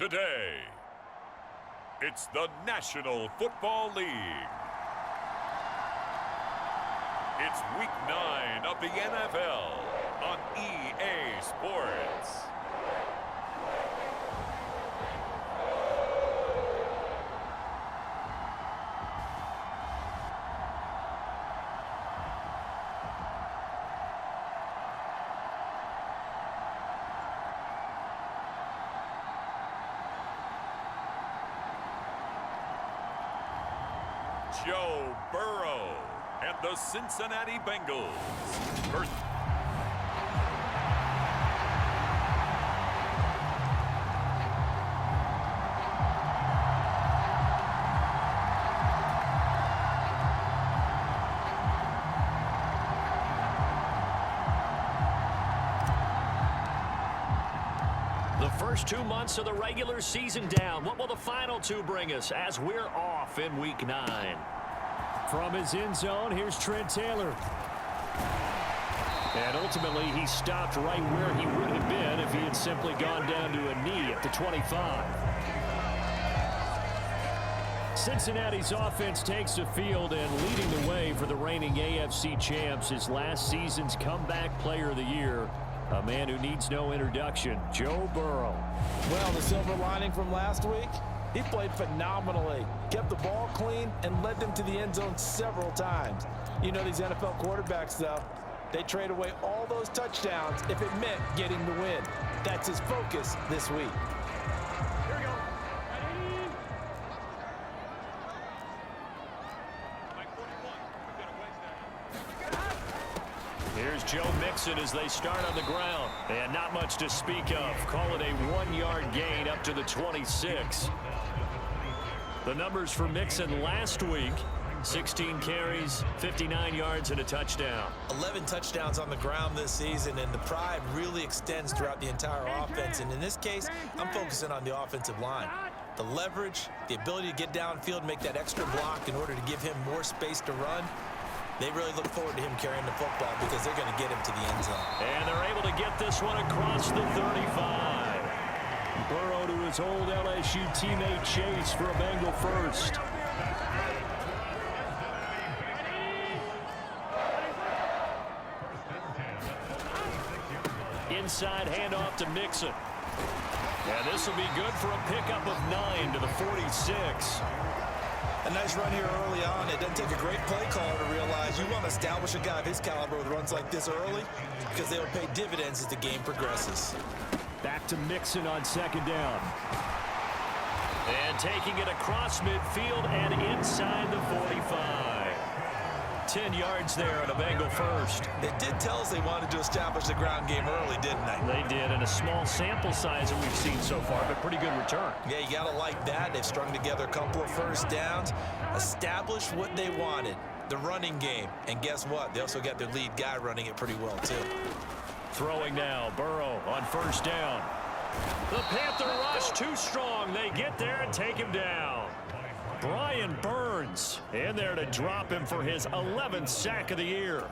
Today, it's the National Football League. It's Week 9 of the NFL on EA Sports. Joe Burrow and the Cincinnati Bengals versus the first 2 months of the regular season down. What will the final two bring us as we're off in Week 9? From his end zone, here's Trent Taylor. And ultimately, he stopped right where he would have been if he had simply gone down to a knee at the 25. Cincinnati's offense takes the field, and leading the way for the reigning AFC champs is last season's comeback player of the year, a man who needs no introduction, Joe Burrow. Well, the silver lining from last week, he played phenomenally, kept the ball clean, and led them to the end zone several times. You know these NFL quarterbacks, though, they trade away all those touchdowns if it meant getting the win. That's his focus this week. Here we go. Here's Joe Mixon as they start on the ground. And not much to speak of. Call it a 1-yard gain up to the 26. The numbers for Mixon last week: 16 carries, 59 yards, and a touchdown. 11 touchdowns on the ground this season, and the pride really extends throughout the entire offense. And in this case, I'm focusing on the offensive line. The leverage, the ability to get downfield, make that extra block in order to give him more space to run. They really look forward to him carrying the football because they're going to get him to the end zone. And they're able to get this one across the 35. Burrow to his old LSU teammate Chase for a Bengal first. Inside handoff to Mixon. And this will be good for a pickup of 9 to the 46. A nice run here early on. It doesn't take a great play caller to realize you want to establish a guy of his caliber with runs like this early because they will pay dividends as the game progresses. Back to Mixon on second down. And taking it across midfield and inside the 45. 10 yards there on a Bengal first. They did tell us they wanted to establish the ground game early, didn't they? They did, and a small sample size that we've seen so far, but pretty good return. Yeah, you got to like that. They've strung together a couple of first downs, established what they wanted, the running game. And guess what? They also got their lead guy running it pretty well, too. Throwing now, Burrow on first down. The Panther rush too strong. They get there and take him down. Brian Burns in there to drop him for his 11th sack of the year.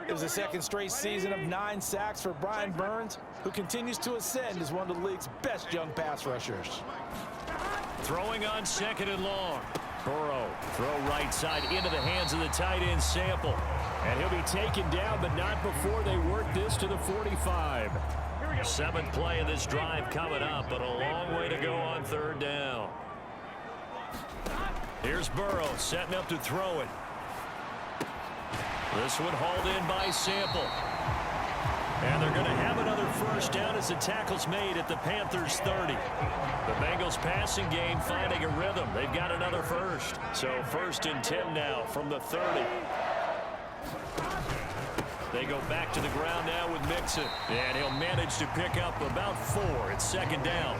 It was the second straight season of 9 sacks for Brian Burns, who continues to ascend as one of the league's best young pass rushers. Throwing on second and long. Burrow, throw right side into the hands of the tight end Sample. And he'll be taken down, but not before they work this to the 45. 7th play of this drive coming up, but a long way to go on third down. Here's Burrow setting up to throw it. This one hauled in by Sample. And they're going to have another first down as the tackle's made at the Panthers' 30. The Bengals passing game finding a rhythm. They've got another first. So 1st and 10 now from the 30. They go back to the ground now with Mixon. And he'll manage to pick up about 4. It's second down.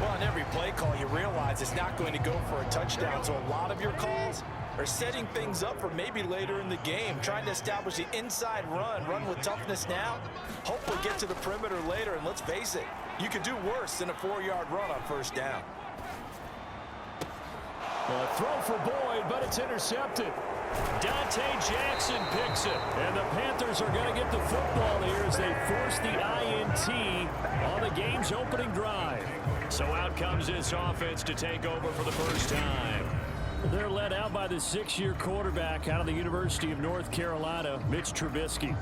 Well, on every play call, you realize it's not going to go for a touchdown. So a lot of your calls are setting things up for maybe later in the game, trying to establish the inside run with toughness now, hopefully get to the perimeter later. And let's face it, you could do worse than a 4-yard run on first down. A throw for Boyd, but it's intercepted. Dante Jackson picks it. And the Panthers are going to get the football here as they force the INT on the game's opening drive. So out comes this offense to take over for the first time. They're led out by the 6-year quarterback out of the University of North Carolina, Mitch Trubisky.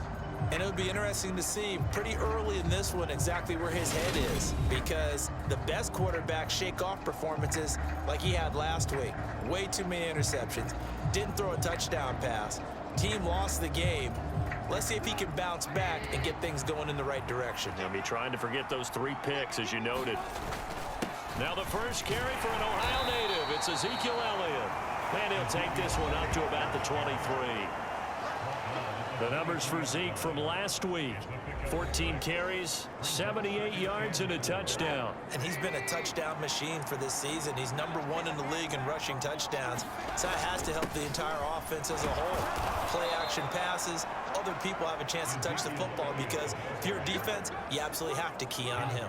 And it would be interesting to see pretty early in this one exactly where his head is, because the best quarterbacks shake off performances like he had last week. Way too many interceptions. Didn't throw a touchdown pass. Team lost the game. Let's see if he can bounce back and get things going in the right direction. He'll be trying to forget those 3 picks, as you noted. Now the first carry for an Ohio native. It's Ezekiel Elliott. And he'll take this one up to about the 23. The numbers for Zeke from last week. 14 carries, 78 yards, and a touchdown. And he's been a touchdown machine for this season. He's #1 in the league in rushing touchdowns. So that has to help the entire offense as a whole. Play action passes. Other people have a chance to touch the football because if you're a defense, you absolutely have to key on him.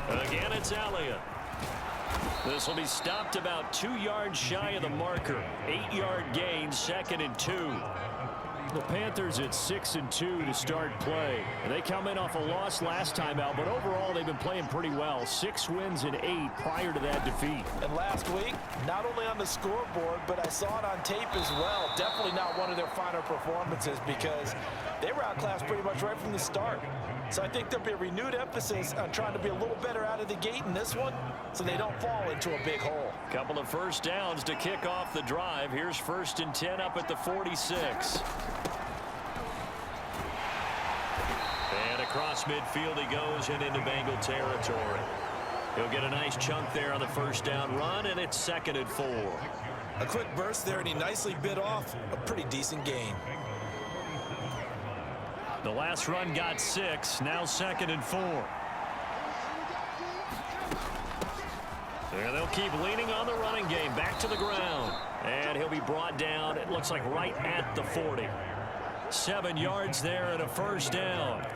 Again, it's Elliott. This will be stopped about 2 yards shy of the marker. 8-yard gain, 2nd and 2. The Panthers at 6-2 to start play. And they come in off a loss last time out, but overall they've been playing pretty well. 6 wins and 8 prior to that defeat. And last week, not only on the scoreboard, but I saw it on tape as well. Definitely not one of their finer performances because they were outclassed pretty much right from the start. So I think there'll be a renewed emphasis on trying to be a little better out of the gate in this one so they don't fall into a big hole. Couple of first downs to kick off the drive. Here's 1st and 10 up at the 46. And across midfield he goes and into Bengal territory. He'll get a nice chunk there on the first down run, and it's 2nd and 4. A quick burst there, and he nicely bit off a pretty decent gain. The last run got 6, now 2nd and 4. And they'll keep leaning on the running game, back to the ground. And he'll be brought down, it looks like right at the 40. 7 yards there and a first down.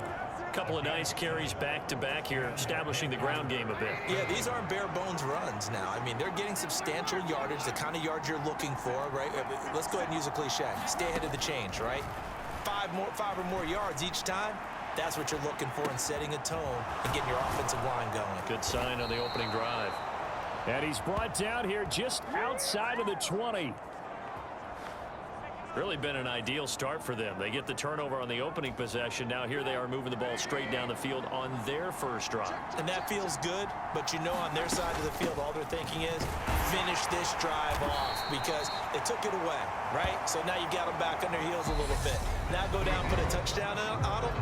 Couple of nice carries back-to-back here, establishing the ground game a bit. Yeah, these aren't bare-bones runs now. I mean, they're getting substantial yardage, the kind of yards you're looking for, right? Let's go ahead and use a cliche. Stay ahead of the change, right? 5 or more yards each time, that's what you're looking for in setting a tone and getting your offensive line going. Good sign on the opening drive. And he's brought down here just outside of the 20. Really been an ideal start for them. They get the turnover on the opening possession. Now here they are moving the ball straight down the field on their first drive. And that feels good, but you know on their side of the field, all they're thinking is finish this drive off because they took it away, right? So now you got them back on their heels a little bit. Now go down, put a touchdown on them.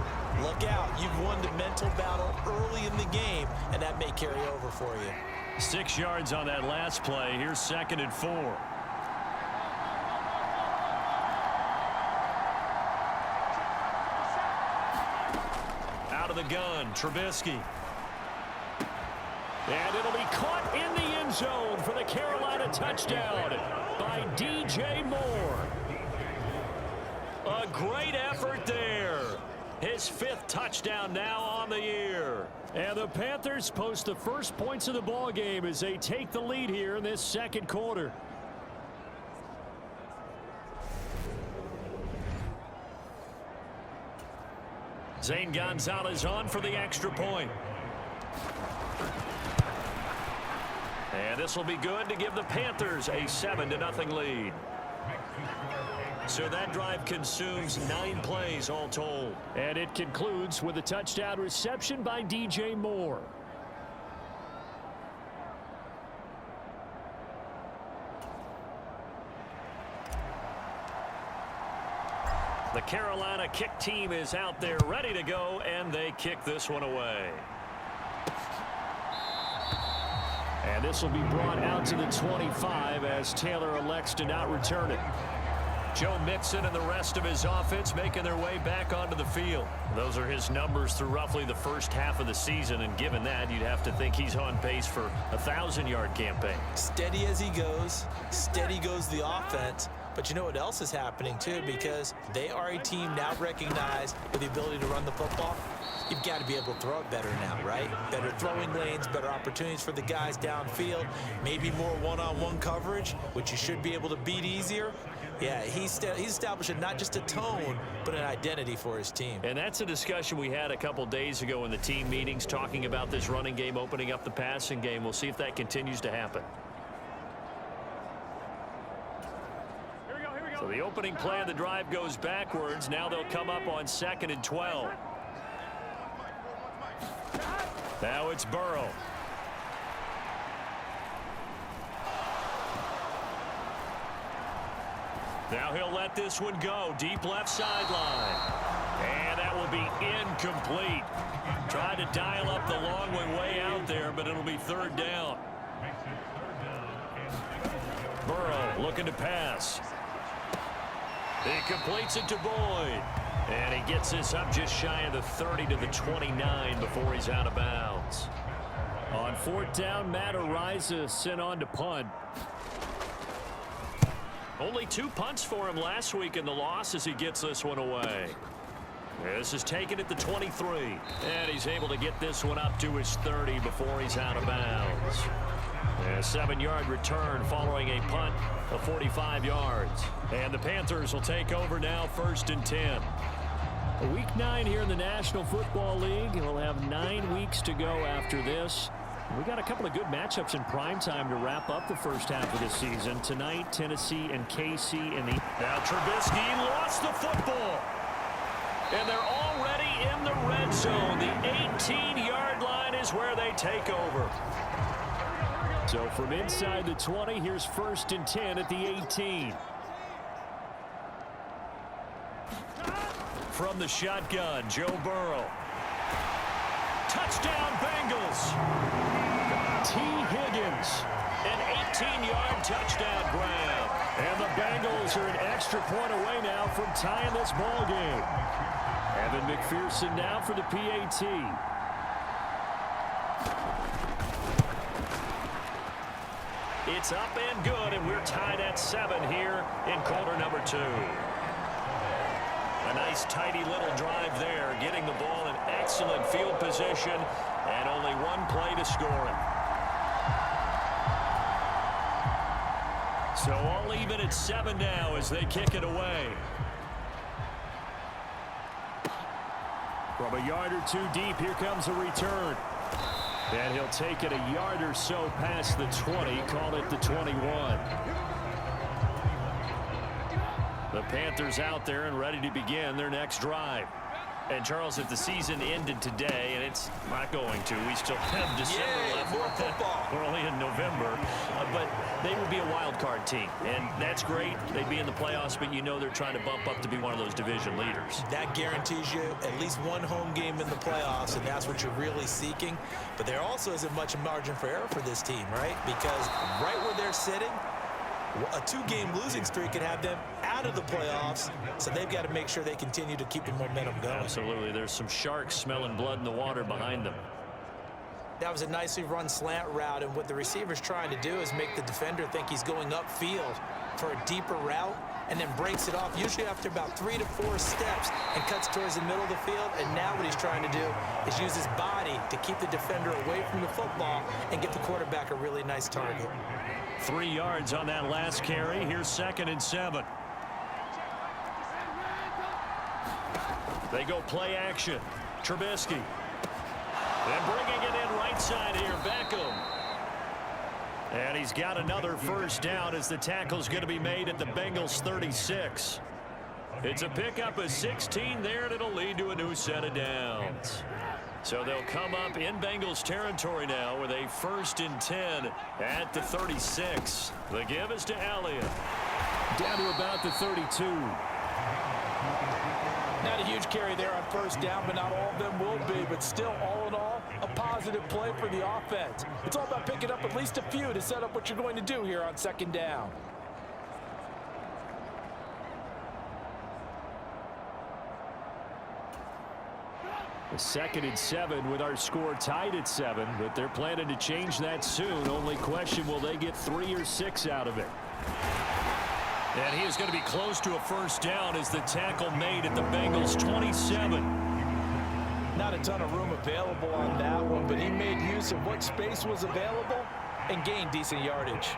Look out. You've won the mental battle early in the game, and that may carry over for you. 6 yards on that last play. Here's 2nd and 4. Out of the gun, Trubisky. And it'll be caught in the end zone for the Carolina touchdown by DJ Moore. A great effort there. His 5th touchdown now on the year. And the Panthers post the first points of the ball game as they take the lead here in this 2nd quarter. Zane Gonzalez on for the extra point. And this will be good to give the Panthers a 7-0 lead. So that drive consumes 9 plays all told. And it concludes with a touchdown reception by DJ Moore. The Carolina kick team is out there ready to go, and they kick this one away. And this will be brought out to the 25 as Taylor elects to not return it. Joe Mixon and the rest of his offense making their way back onto the field. Those are his numbers through roughly the first half of the season, and given that, you'd have to think he's on pace for a 1,000-yard campaign. Steady as he goes, steady goes the offense. But you know what else is happening, too, because they are a team now recognized with the ability to run the football. You've got to be able to throw it better now, right? Better throwing lanes, better opportunities for the guys downfield, maybe more one-on-one coverage, which you should be able to beat easier. Yeah, he's establishing not just a tone, but an identity for his team. And that's a discussion we had a couple days ago in the team meetings, talking about this running game, opening up the passing game. We'll see if that continues to happen. So the opening play of the drive goes backwards. Now they'll come up on 2nd and 12. Now it's Burrow. Now he'll let this one go. Deep left sideline. And that will be incomplete. Tried to dial up the long one way out there, but it'll be 3rd down. Burrow looking to pass. He completes it to Boyd. And he gets this up just shy of the 30 to the 29 before he's out of bounds. On 4th down, Matt Araiza sent on to punt. Only 2 punts for him last week in the loss as he gets this one away. This is taken at the 23. And he's able to get this one up to his 30 before he's out of bounds. A 7-yard return following a punt of 45 yards. And the Panthers will take over now, 1st and 10. Week 9 here in the National Football League. We'll have 9 weeks to go after this. We got a couple of good matchups in prime time to wrap up the first half of the season. Tonight, Tennessee and KC in the... Now Trubisky lost the football. And they're already in the red zone. The 18-yard line is where they take over. So from inside the 20, here's 1st and 10 at the 18. From the shotgun, Joe Burrow. Touchdown, Bengals. T. Higgins, an 18-yard touchdown grab. And the Bengals are an extra point away now from tying this ball game. Evan McPherson now for the PAT. It's up and good, and we're tied at 7 here in quarter number 2. A nice tidy little drive there, getting the ball in excellent field position, and only 1 play to score it. So all even at 7 now as they kick it away. From a yard or 2 deep, here comes a return. And he'll take it a yard or so past the 20, call it the 21. The Panthers out there and ready to begin their next drive. And, Charles, if the season ended today, and it's not going to, we still have December left. More football. We're only in November. But they would be a wild card team. And that's great. They'd be in the playoffs, but you know they're trying to bump up to be one of those division leaders. That guarantees you at least 1 home game in the playoffs, and that's what you're really seeking. But there also isn't much margin for error for this team, right? Because right where they're sitting, a 2-game losing streak could have them out of the playoffs, so they've got to make sure they continue to keep the momentum going. Absolutely. There's some sharks smelling blood in the water behind them. That was a nicely run slant route, and what the receiver's trying to do is make the defender think he's going upfield for a deeper route, and then breaks it off, usually after about 3 to 4 steps, and cuts towards the middle of the field. And now what he's trying to do is use his body to keep the defender away from the football and get the quarterback a really nice target. 3 yards on that last carry. Here's 2nd and 7. They go play action. Trubisky. And bringing it in right side here, Beckham. And he's got another 1st down as the tackle's going to be made at the Bengals 36. It's a pickup of 16 there, and it'll lead to a new set of downs. So they'll come up in Bengals territory now with a 1st and 10 at the 36. The give is to Elliott. Down to about the 32. Not a huge carry there on 1st down, but not all of them will be. But still, all in all, a positive play for the offense. It's all about picking up at least a few to set up what you're going to do here on 2nd down. 2nd and 7 with our score tied at 7, but they're planning to change that soon. Only question, will they get 3 or 6 out of it? And he is going to be close to a first down as the tackle made at the Bengals 27. Not a ton of room available on that one, but he made use of what space was available and gained decent yardage.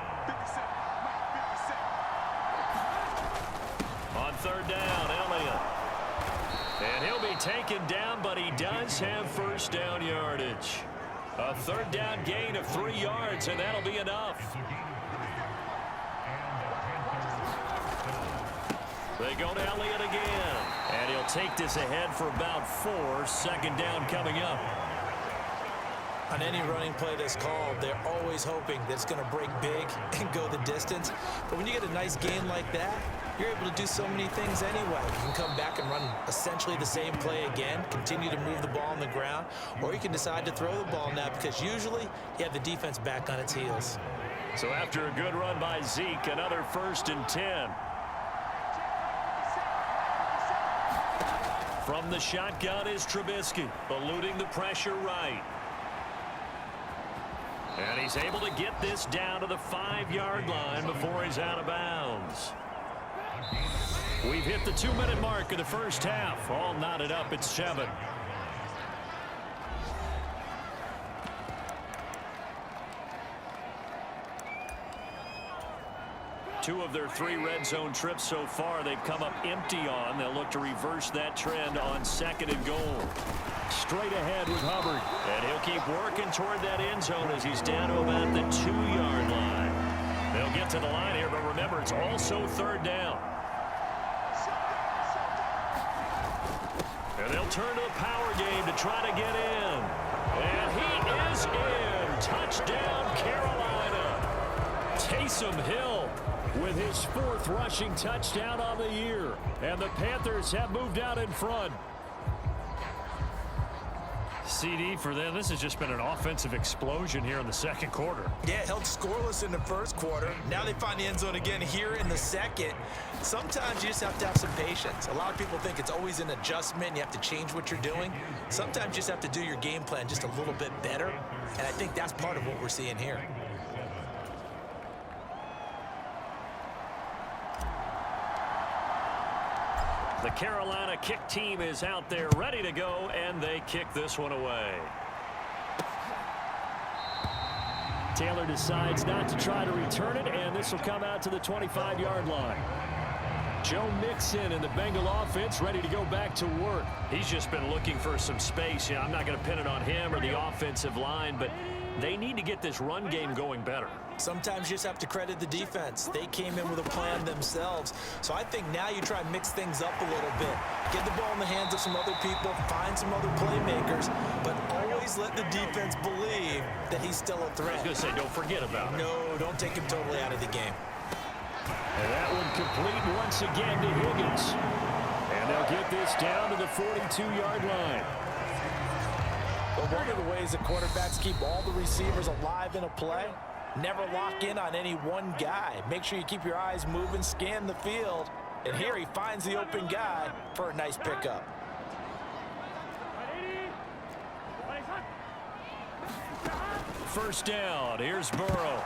On 3rd down, Elliott. And he'll be taken down, but he does have first down yardage. A 3rd down gain of 3 yards, and that'll be enough. They go to Elliott again. And he'll take this ahead for about 4. 2nd down coming up. On any running play that's called, they're always hoping that it's going to break big and go the distance. But when you get a nice gain like that, you're able to do so many things anyway. You can come back and run essentially the same play again, continue to move the ball on the ground, or you can decide to throw the ball now because usually you have the defense back on its heels. So after a good run by Zeke, another 1st and 10. From the shotgun is Trubisky, eluding the pressure right. And he's able to get this down to the 5-yard line before he's out of bounds. We've hit the 2-minute mark of the first half. All knotted up at 7. Two of their 3 red zone trips so far they've come up empty on. They'll look to reverse that trend on 2nd and goal. Straight ahead with Hubbard. And he'll keep working toward that end zone as he's down to about the 2-yard line. They'll get to the line here, but remember, it's also 3rd down. And they'll turn to the power game to try to get in. And he is in. Touchdown, Carolina. Taysom Hill with his 4th rushing touchdown on the year. And the Panthers have moved out in front. CD for them. This has just been an offensive explosion here in the 2nd quarter. Yeah, held scoreless in the 1st quarter. Now they find the end zone again here in the 2nd. Sometimes you just have to have some patience. A lot of people think it's always an adjustment. You have to change what you're doing. Sometimes you just have to do your game plan just a little bit better. And I think that's part of what we're seeing here. The Carolina kick team is out there ready to go, and they kick this one away. Taylor decides not to try to return it, and this will come out to the 25-yard line. Joe Mixon and the Bengal offense ready to go back to work. He's just been looking for some space. I'm not going to pin it on him or the offensive line, but they need to get this run game going better. Sometimes you just have to credit the defense. They came in with a plan themselves. So I think now you try and mix things up a little bit. Get the ball in the hands of some other people, find some other playmakers, but always let the defense believe that he's still a threat. I was going to say, don't forget about it. No, don't take him totally out of the game. And that one complete once again to Higgins. And they'll get this down to the 42-yard line. Well, one of the ways that quarterbacks keep all the receivers alive in a play, never lock in on any one guy. Make sure you keep your eyes moving, scan the field. And here he finds the open guy for a nice pickup. First down. Here's Burrow.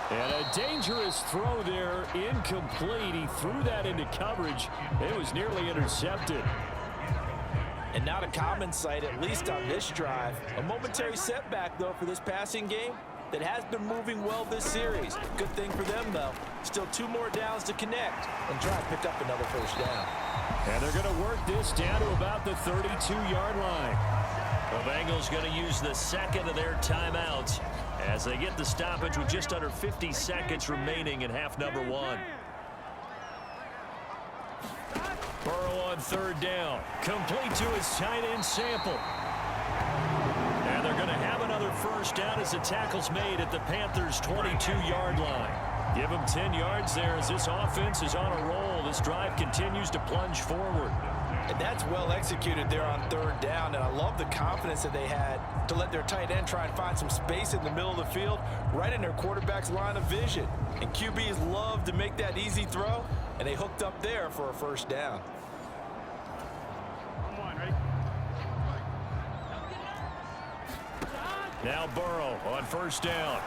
And a dangerous throw there. Incomplete. He threw that into coverage. It was nearly intercepted. And not a common sight, at least on this drive. A momentary setback, though, for this passing game that has been moving well this series. Good thing for them, though. Still 2 more downs to connect and try to pick up another first down. And they're going to work this down to about the 32-yard line. The Bengals going to use the 2nd of their timeouts as they get the stoppage with just under 50 seconds remaining in half number 1. Burrow on 3rd down. Complete to his tight end Sample. And they're going to have another first down as the tackle's made at the Panthers' 22-yard line. Give them 10 yards there as this offense is on a roll. This drive continues to plunge forward. And that's well executed there on 3rd down. And I love the confidence that they had to let their tight end try and find some space in the middle of the field, right in their quarterback's line of vision. And QBs love to make that easy throw, and they hooked up there for a first down. Come on, ready? Now Burrow on first down.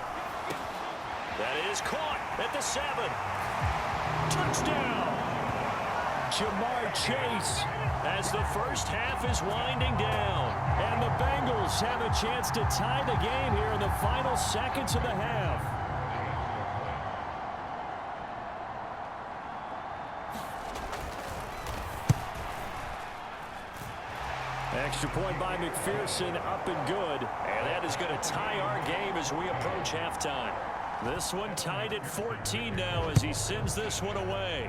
That is caught at the 7. Touchdown! Jamar Chase as the first half is winding down. And the Bengals have a chance to tie the game here in the final seconds of the half. Extra point by McPherson, up and good. And that is going to tie our game as we approach halftime. This one tied at 14 now as he sends this one away.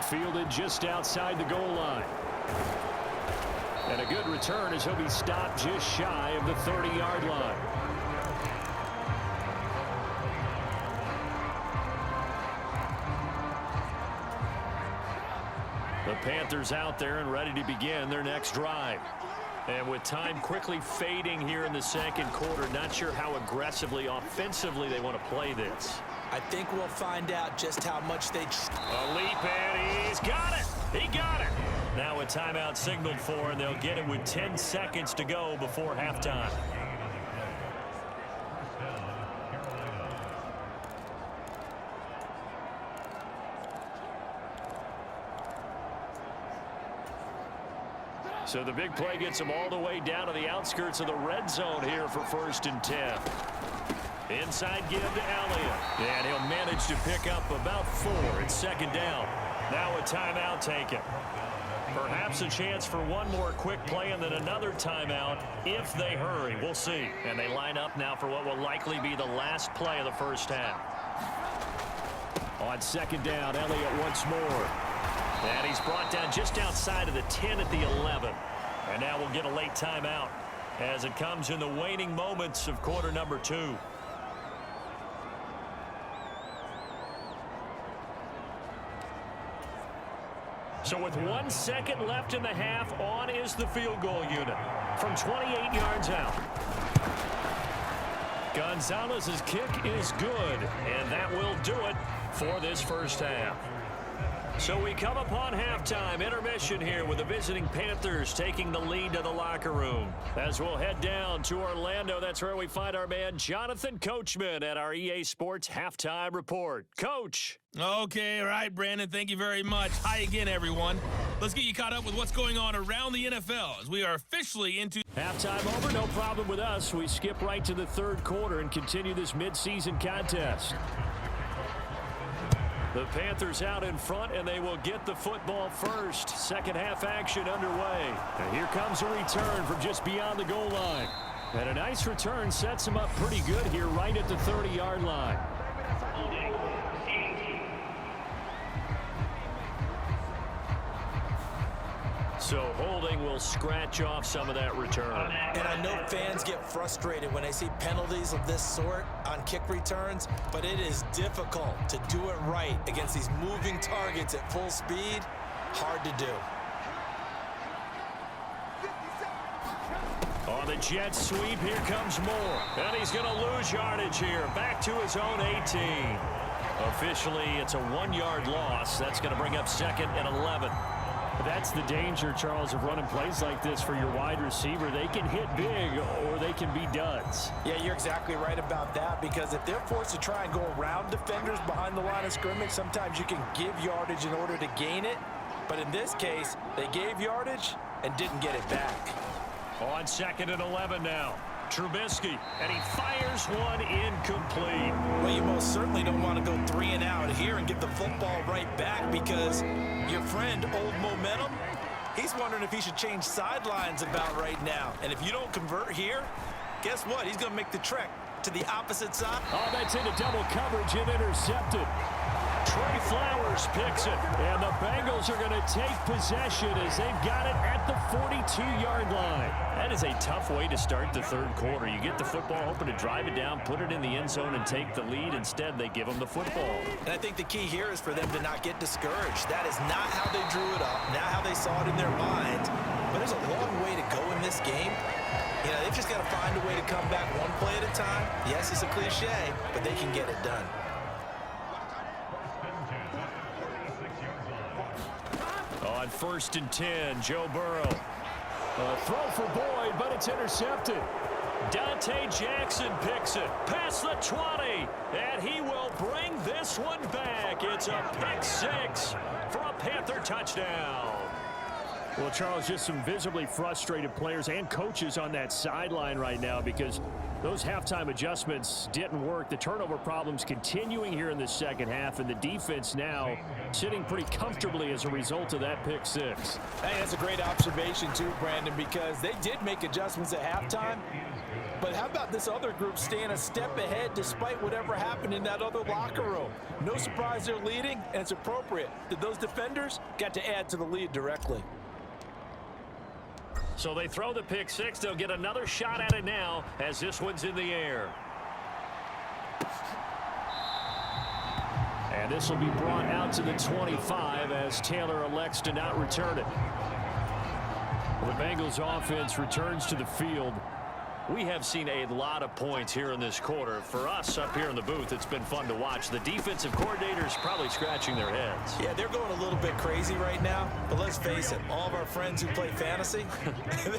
Fielded just outside the goal line. And a good return as he'll be stopped just shy of the 30-yard line. The Panthers out there and ready to begin their next drive. And with time quickly fading here in the second quarter, not sure how aggressively, offensively they want to play this. I think we'll find out just how much they... A leap, and he's got it. He got it. Now a timeout signaled for, and they'll get it with 10 seconds to go before halftime. So the big play gets them all the way down to the outskirts of the red zone here for 1st and 10. Inside give to Elliott. And he'll manage to pick up about 4 at 2nd down. Now a timeout taken. Perhaps a chance for one more quick play and then another timeout if they hurry. We'll see. And they line up now for what will likely be the last play of the first half. On 2nd down, Elliott once more. And he's brought down just outside of the 10 at the 11. And now we'll get a late timeout as it comes in the waning moments of quarter number 2. So with 1 second left in the half, on is the field goal unit from 28 yards out. Gonzalez's kick is good, and that will do it for this first half. So we come upon halftime, intermission here with the visiting Panthers taking the lead to the locker room. As we'll head down to Orlando, that's where we find our man Jonathan Coachman at our EA Sports Halftime Report. Coach. Okay, all right, Brandon, thank you very much. Hi again, everyone. Let's get you caught up with what's going on around the NFL as we are officially into... Halftime over, no problem with us. We skip right to the 3rd quarter and continue this midseason contest. The Panthers out in front, and they will get the football first. Second half action underway. And here comes a return from just beyond the goal line. And a nice return sets them up pretty good here right at the 30-yard line. So holding will scratch off some of that return. And I know fans get frustrated when they see penalties of this sort on kick returns, but it is difficult to do it right against these moving targets at full speed. Hard to do. On the jet sweep, here comes Moore. And he's going to lose yardage here. Back to his own 18. Officially, it's a 1-yard loss. That's going to bring up 2nd and 11. That's the danger, Charles, of running plays like this for your wide receiver. They can hit big or they can be duds. Yeah, you're exactly right about that, because if they're forced to try and go around defenders behind the line of scrimmage, sometimes you can give yardage in order to gain it. But in this case, they gave yardage and didn't get it back. On 2nd and 11 now. Trubisky, and he fires one incomplete. Well, you most certainly don't want to go 3 and out here and give the football right back, because your friend, Old Momentum, he's wondering if he should change sidelines about right now. And if you don't convert here, guess what? He's going to make the trek to the opposite side. Oh, that's into double coverage and intercepted. Trey Flowers picks it, and the Bengals are going to take possession as they've got it at the 42-yard line. That is a tough way to start the 3rd quarter. You get the football, hoping to drive it down, put it in the end zone, and take the lead. Instead, they give them the football. And I think the key here is for them to not get discouraged. That is not how they drew it up, not how they saw it in their mind. But there's a long way to go in this game. You know, they've just got to find a way to come back one play at a time. Yes, it's a cliche, but they can get it done. On 1st and 10, Joe Burrow. Throw for Boyd, but it's intercepted. Dante Jackson picks it past the 20, and he will bring this one back. It's a pick six for a Panther touchdown. Well, Charles, just some visibly frustrated players and coaches on that sideline right now because those halftime adjustments didn't work. The turnover problems continuing here in the second half, and the defense now sitting pretty comfortably as a result of that pick six. Hey, that's a great observation too, Brandon, because they did make adjustments at halftime. But how about this other group staying a step ahead despite whatever happened in that other locker room? No surprise they're leading, and it's appropriate that those defenders got to add to the lead directly. So they throw the pick six. They'll get another shot at it now as this one's in the air. And this will be brought out to the 25 as Taylor elects to not return it. The Bengals offense returns to the field. We have seen a lot of points here in this quarter. For us up here in the booth, it's been fun to watch. The defensive coordinators probably scratching their heads. Yeah, they're going a little bit crazy right now, but let's face it, all of our friends who play fantasy,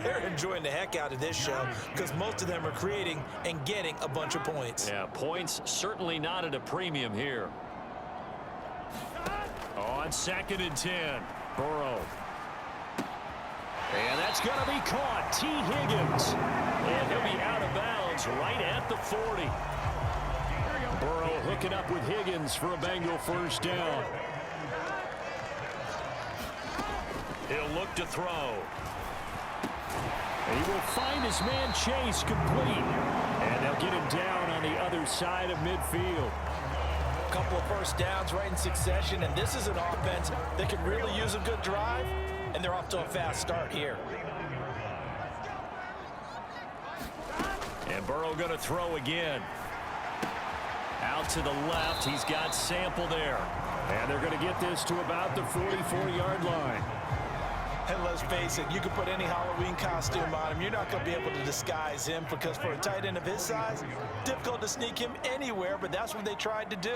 they're enjoying the heck out of this show because most of them are creating and getting a bunch of points. Yeah, points certainly not at a premium here. On 2nd and 10, Burrow. And that's going to be caught. T. Higgins. And he'll be out of bounds right at the 40. Burrow hooking up with Higgins for a Bengal first down. He'll look to throw. And he will find his man Chase complete. And they'll get him down on the other side of midfield. A couple of first downs right in succession, and this is an offense that can really use a good drive. And they're off to a fast start here. And Burrow going to throw again. Out to the left. He's got Sample there. And they're going to get this to about the 44-yard line. And let's face it, you can put any Halloween costume on him. You're not going to be able to disguise him because for a tight end of his size, difficult to sneak him anywhere, but that's what they tried to do.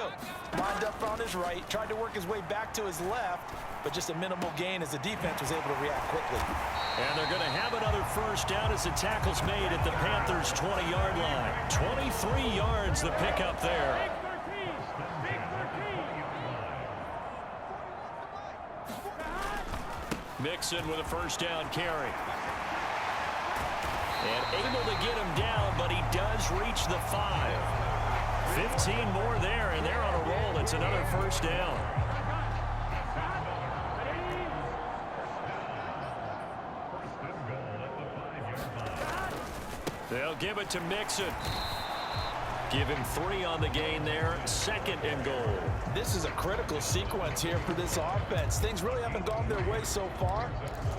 Lined up on his right, tried to work his way back to his left, but just a minimal gain as the defense was able to react quickly. And they're going to have another first down as the tackle's made at the Panthers' 20-yard line. 23 yards the pickup there. Mixon with a first down carry. And able to get him down, but he does reach the 5. 15 more there, and they're on a roll. It's another first down. They'll give it to Mixon. Give him 3 on the gain there. 2nd and goal. This is a critical sequence here for this offense. Things really haven't gone their way so far.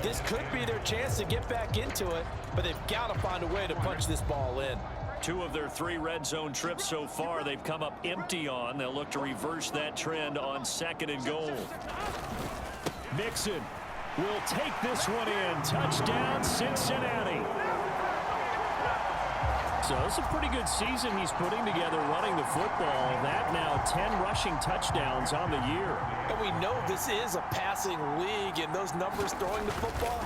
This could be their chance to get back into it, but they've got to find a way to punch this ball in. 2 of their 3 red zone trips so far they've come up empty on. They'll look to reverse that trend on 2nd and goal. Mixon will take this one in. Touchdown, Cincinnati. So it's a pretty good season he's putting together running the football. That now 10 rushing touchdowns on the year. And we know this is a passing league, and those numbers throwing the football,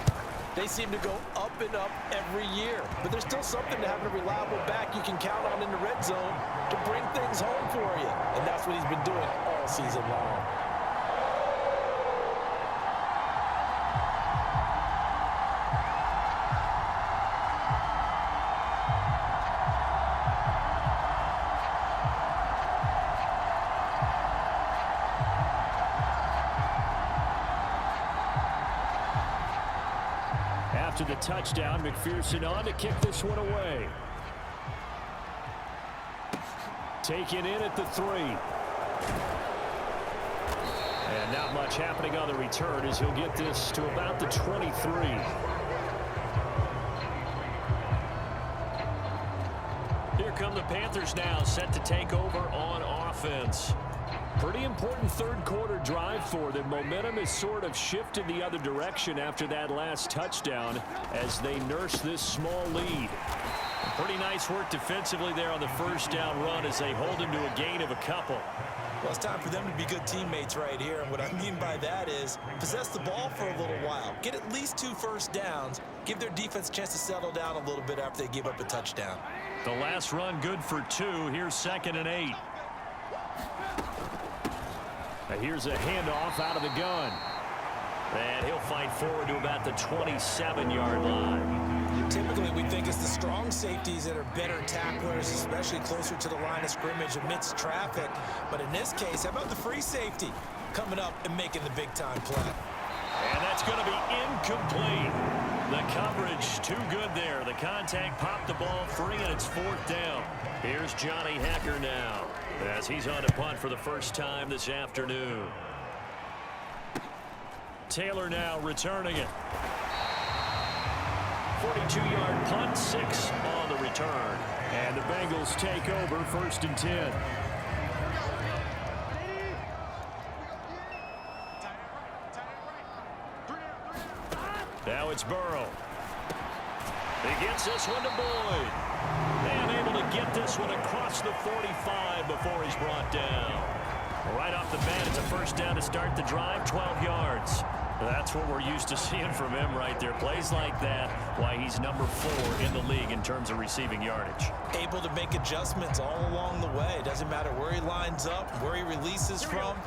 they seem to go up and up every year. But there's still something to having a reliable back you can count on in the red zone to bring things home for you. And that's what he's been doing all season long. After the touchdown, McPherson on to kick this one away. Taken in at the 3. And not much happening on the return as he'll get this to about the 23. Here come the Panthers now, set to take over on offense. Pretty important third quarter drive for them. Momentum has sort of shifted the other direction after that last touchdown as they nurse this small lead. Pretty nice work defensively there on the first down run as they hold him to a gain of a couple. Well, it's time for them to be good teammates right here. And what I mean by that is possess the ball for a little while. Get at least 2 first downs. Give their defense a chance to settle down a little bit after they give up a touchdown. The last run good for 2. Here's 2nd and 8. Here's a handoff out of the gun. And he'll fight forward to about the 27-yard line. Typically, we think it's the strong safeties that are better tacklers, especially closer to the line of scrimmage amidst traffic. But in this case, how about the free safety coming up and making the big-time play? And that's going to be incomplete. The coverage too good there. The contact popped the ball free, and it's 4th down. Here's Johnny Hecker now as he's on to punt for the first time this afternoon. Taylor now returning it. 42-yard punt, 6 on the return. And the Bengals take over 1st and 10. Now it's Burrow. He gets this one to Boyd. And able to get this one across the 45 before he's brought down. Right off the bat, it's a first down to start the drive, 12 yards. That's what we're used to seeing from him right there. Plays like that, why he's number 4 in the league in terms of receiving yardage. Able to make adjustments all along the way. Doesn't matter where he lines up, where he releases from.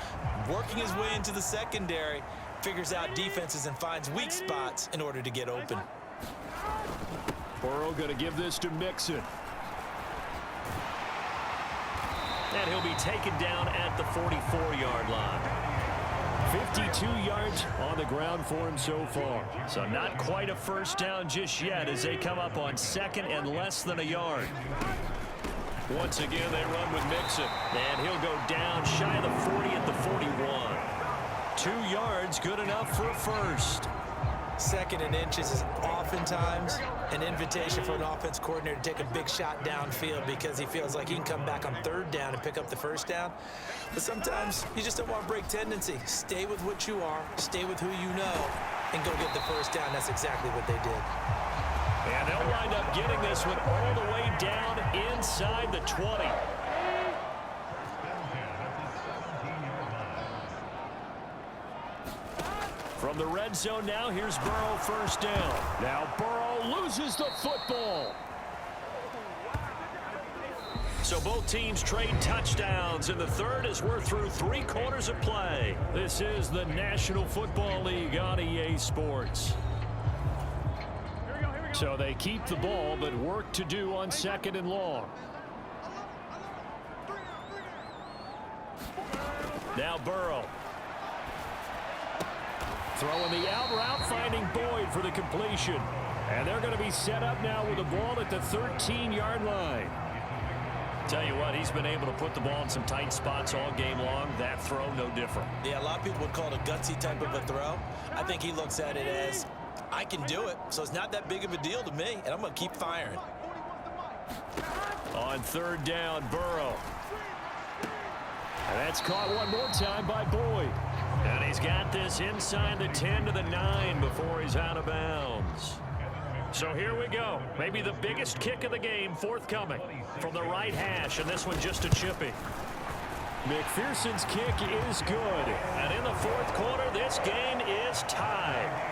Working his way into the secondary, figures out defenses and finds weak spots in order to get open. Burrow going to give this to Mixon. And he'll be taken down at the 44-yard line. 52 yards on the ground for him so far. So not quite a first down just yet as they come up on 2nd and less than a yard. Once again, they run with Mixon. And he'll go down shy of the 40 at the 41. 2 yards, good enough for a first. 2nd and inches is oftentimes an invitation for an offense coordinator to take a big shot downfield because he feels like he can come back on 3rd down and pick up the first down. But sometimes you just don't want to break tendency. Stay with what you are, stay with who you know, and go get the first down. That's exactly what they did. And they'll wind up getting this one all the way down inside the 20. From the red zone now, here's Burrow, first down. Now Burrow loses the football. So both teams trade touchdowns in the third as we're through 3 quarters of play. This is the National Football League on EA Sports. So they keep the ball, but work to do on 2nd and long. Now Burrow. Throwing the out route, finding Boyd for the completion. And they're going to be set up now with the ball at the 13-yard line. Tell you what, he's been able to put the ball in some tight spots all game long. That throw, no different. Yeah, a lot of people would call it a gutsy type of a throw. I think he looks at it as, I can do it, so it's not that big of a deal to me, and I'm going to keep firing. On 3rd down, Burrow. And that's caught one more time by Boyd. And he's got this inside the 10 to the 9 before he's out of bounds. So here we go. Maybe the biggest kick of the game forthcoming from the right hash, and this one just a chippy. McPherson's kick is good. And in the 4th quarter, this game is tied.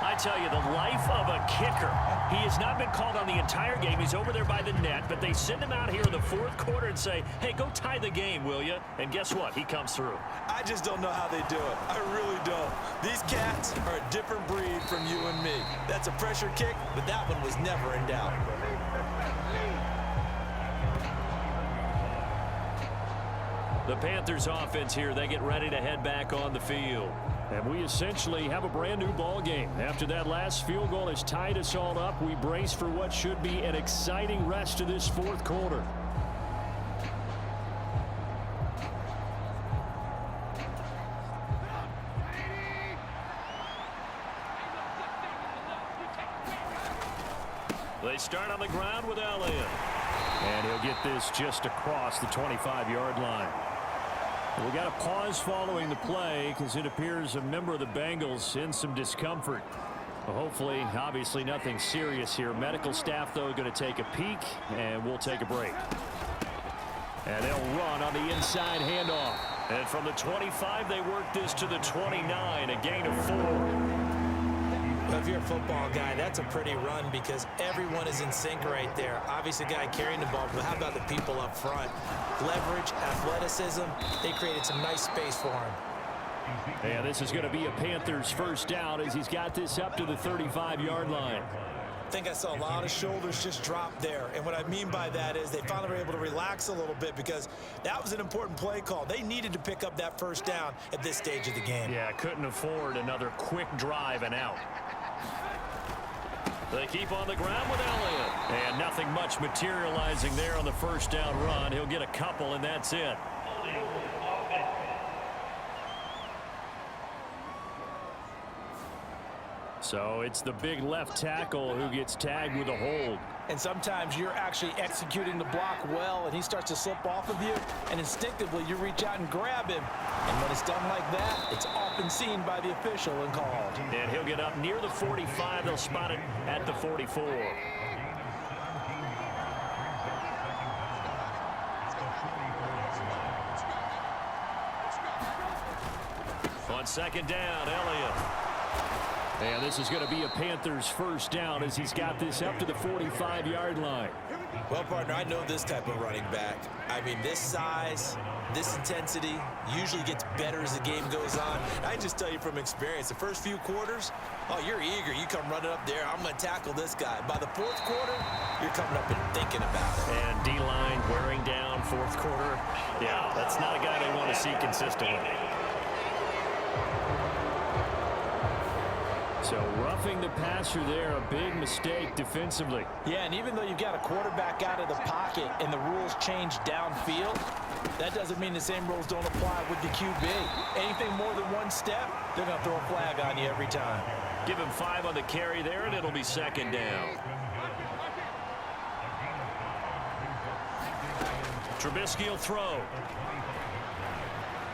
I tell you, the life of a kicker. He has not been called on the entire game. He's over there by the net, but they send him out here in the 4th quarter and say, hey, go tie the game, will you? And guess what? He comes through. I just don't know how they do it. I really don't. These cats are a different breed from you and me. That's a pressure kick, but that one was never in doubt. The Panthers offense here, they get ready to head back on the field. And we essentially have a brand new ball game. After that last field goal has tied us all up, we brace for what should be an exciting rest of this 4th quarter. They start on the ground with Elliott. And he'll get this just across the 25-yard line. We got a pause following the play because it appears a member of the Bengals in some discomfort. Well, hopefully, obviously nothing serious here. Medical staff, though, going to take a peek, and we'll take a break. And they'll run on the inside handoff. And from the 25, they work this to the 29, a gain of 4. Well, if you're a football guy, that's a pretty run because everyone is in sync right there. Obviously, the guy carrying the ball, but how about the people up front? Leverage, athleticism, they created some nice space for him. And this is going to be a Panthers first down as he's got this up to the 35-yard line. I think I saw a lot of shoulders just drop there. And what I mean by that is they finally were able to relax a little bit because that was an important play call. They needed to pick up that first down at this stage of the game. Yeah, couldn't afford another quick drive and out. They keep on the ground with Elliott. And nothing much materializing there on the first down run. He'll get a couple, and that's it. So it's the big left tackle who gets tagged with a hold. And sometimes you're actually executing the block well, and he starts to slip off of you, and instinctively you reach out and grab him. And when it's done like that, it's often seen by the official and called. And he'll get up near the 45. They'll spot it at the 44. On second down, Elliott. And this is going to be a Panthers first down as he's got this up to the 45-yard line. Well, partner, I know this type of running back. I mean, this size, this intensity usually gets better as the game goes on. I just tell you from experience, the first few quarters, oh, you're eager. You come running up there, I'm going to tackle this guy. By the fourth quarter, you're coming up and thinking about it. And D-line wearing down fourth quarter. Yeah, that's not a guy they want to see consistently. So roughing the passer there, a big mistake defensively. Yeah, and even though you've got a quarterback out of the pocket and the rules change downfield, that doesn't mean the same rules don't apply with the QB. Anything more than one step, they're going to throw a flag on you every time. Give him 5 on the carry there, and it'll be second down. Trubisky will throw.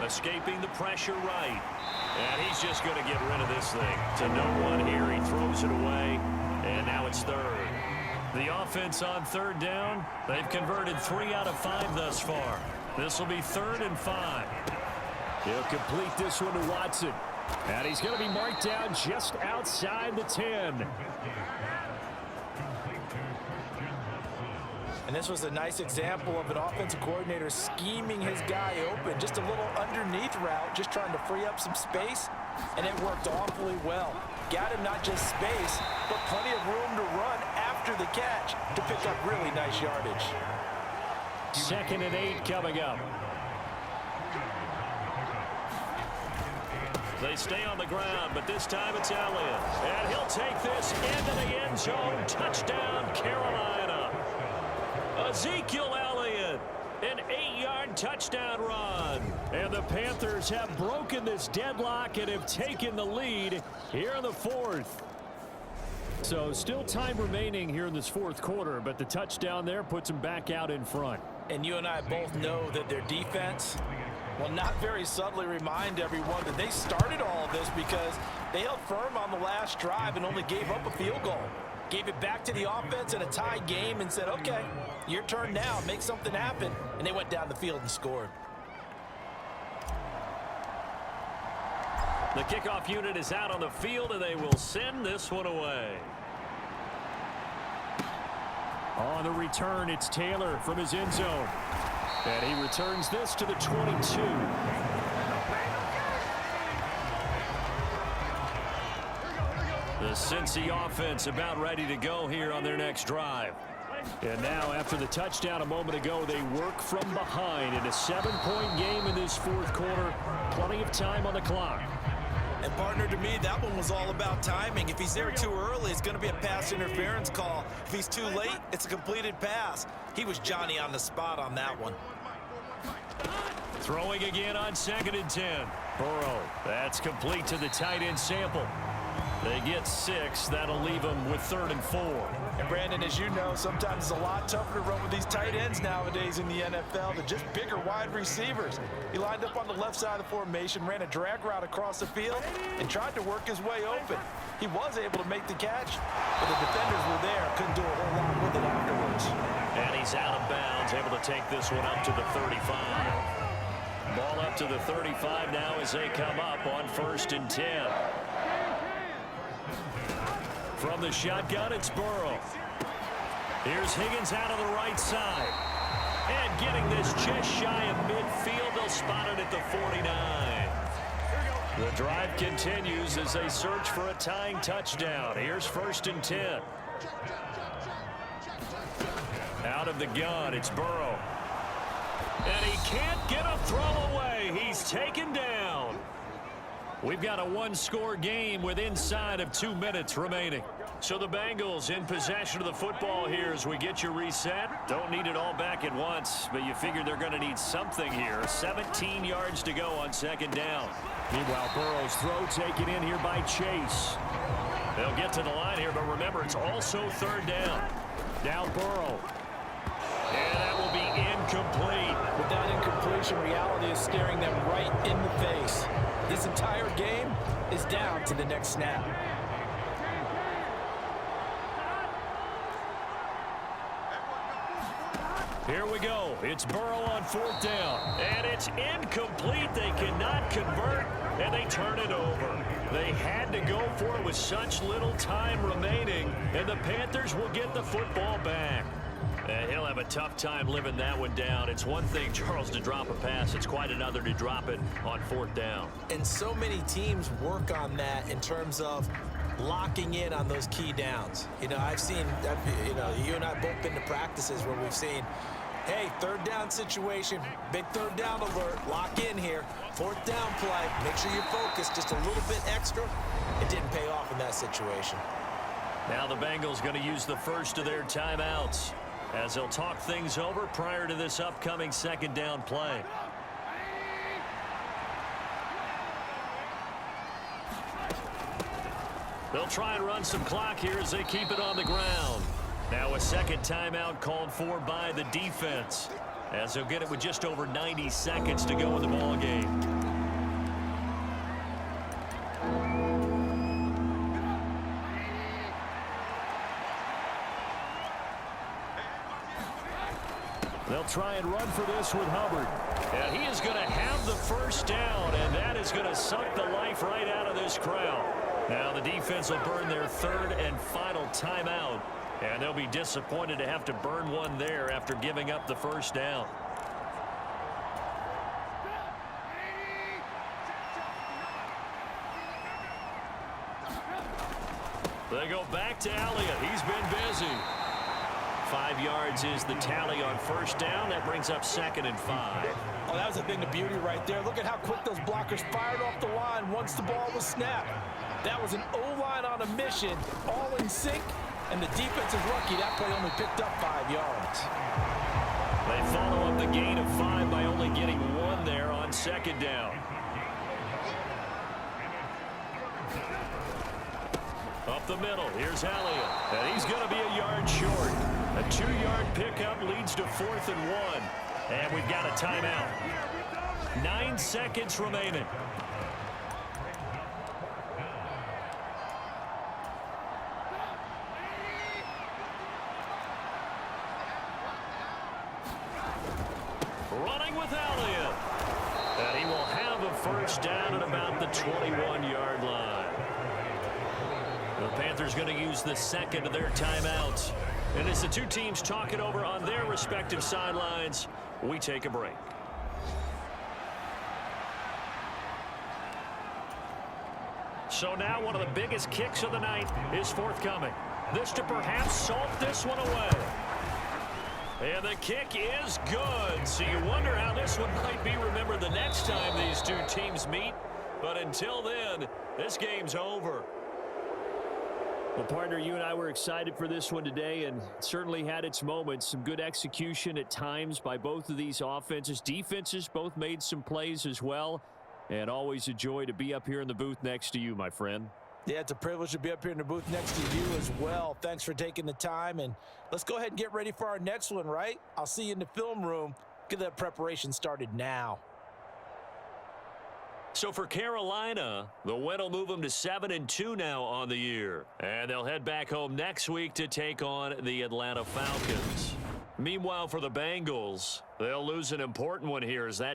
Escaping the pressure right. And he's just going to get rid of this thing. To no one here. He throws it away. And now it's third. The offense on third down. They've converted 3 out of 5 thus far. This will be 3rd and 5. He'll complete this one to Watson. And he's going to be marked down just outside the 10. And this was a nice example of an offensive coordinator scheming his guy open. Just a little underneath route, just trying to free up some space, and it worked awfully well. Got him not just space, but plenty of room to run after the catch to pick up really nice yardage. 2nd and 8 coming up. They stay on the ground, but this time it's Elliott. And he'll take this into the end zone. Touchdown, Carolina. Ezekiel Elliott, an 8-yard touchdown run. And the Panthers have broken this deadlock and have taken the lead here in the 4th. So still time remaining here in this 4th quarter, but the touchdown there puts them back out in front. And you and I both know that their defense will not very subtly remind everyone that they started all of this because they held firm on the last drive and only gave up a field goal. Gave it back to the offense in a tie game and said, okay, your turn now, make something happen. And they went down the field and scored. The kickoff unit is out on the field, and they will send this one away. On the return, it's Taylor from his end zone. And he returns this to the 22. The Cincy offense about ready to go here on their next drive. And now, after the touchdown a moment ago, they work from behind in a 7-point game in this 4th quarter. Plenty of time on the clock. And partner, to me, that one was all about timing. If he's there too early, it's going to be a pass interference call. If he's too late, it's a completed pass. He was Johnny on the spot on that one. Throwing again on 2nd and 10. Burrow, that's complete to the tight end Sample. They get 6. That'll leave them with 3rd and 4. And Brandon, as you know, sometimes it's a lot tougher to run with these tight ends nowadays in the NFL. They're just bigger wide receivers. He lined up on the left side of the formation, ran a drag route across the field, and tried to work his way open. He was able to make the catch, but the defenders were there. Couldn't do a whole lot with it afterwards. And he's out of bounds, able to take this one up to the 35. Ball up to the 35 now as they come up on 1st and 10. From the shotgun, it's Burrow. Here's Higgins out of the right side. And getting this just shy of midfield, they'll spot it at the 49. The drive continues as they search for a tying touchdown. Here's 1st and 10. Out of the gun, it's Burrow. And he can't get a throw away. He's taken down. We've got a one-score game with inside of 2 minutes remaining. So the Bengals in possession of the football here as we get you reset. Don't need it all back at once, but you figure they're going to need something here. 17 yards to go on 2nd down. Meanwhile, Burrow's throw taken in here by Chase. They'll get to the line here, but remember, it's also 3rd down. Now Burrow. And that will be incomplete. With that incompletion, reality is staring them right in the face. This entire game is down to the next snap. Here we go. It's Burrow on 4th down. And it's incomplete. They cannot convert, and they turn it over. They had to go for it with such little time remaining, and the Panthers will get the football back. And he'll have a tough time living that one down. It's one thing, Charles, to drop a pass. It's quite another to drop it on 4th down. And so many teams work on that in terms of locking in on those key downs. You know, you and I both been to practices where we've seen, hey, 3rd down situation, big 3rd down alert, lock in here, 4th down play, make sure you're focused just a little bit extra. It didn't pay off in that situation. Now the Bengals going to use the first of their timeouts as they'll talk things over prior to this upcoming 2nd down play. They'll try and run some clock here as they keep it on the ground. Now a 2nd timeout called for by the defense as they'll get it with just over 90 seconds to go in the ball game. They'll try and run for this with Hubbard. And he is going to have the 1st down, and that is going to suck the life right out of this crowd. Now the defense will burn their 3rd and final timeout, and they'll be disappointed to have to burn one there after giving up the 1st down. They go back to Elliott. He's been busy. 5 yards is the tally on 1st down. That brings up 2nd and 5. Oh, that was a thing of beauty right there. Look at how quick those blockers fired off the line once the ball was snapped. That was an O-line on a mission, all in sync, and the defense is lucky that play only picked up 5 yards. They follow up the gain of 5 by only getting 1 there on 2nd down. Up the middle, here's Elliott, and he's going to be a yard short. A 2-yard pickup leads to 4th and 1, and we've got a timeout. 9 seconds remaining. Running with Elliott, and he will have a 1st down at about the 21-yard line. The Panthers going to use the 2nd of their timeouts. And as the two teams talk it over on their respective sidelines, we take a break. So now one of the biggest kicks of the night is forthcoming. This to perhaps salt this one away. And the kick is good. So you wonder how this one might be remembered the next time these two teams meet. But until then, this game's over. Well, partner, you and I were excited for this one today, and it certainly had its moments. Some good execution at times by both of these offenses. Defenses both made some plays as well. And always a joy to be up here in the booth next to you, my friend. Yeah, it's a privilege to be up here in the booth next to you as well. Thanks for taking the time, and let's go ahead and get ready for our next one, right? I'll see you in the film room. Get that preparation started now. So for Carolina, the win will move them to 7-2 now on the year. And they'll head back home next week to take on the Atlanta Falcons. Meanwhile, for the Bengals, they'll lose an important one here as that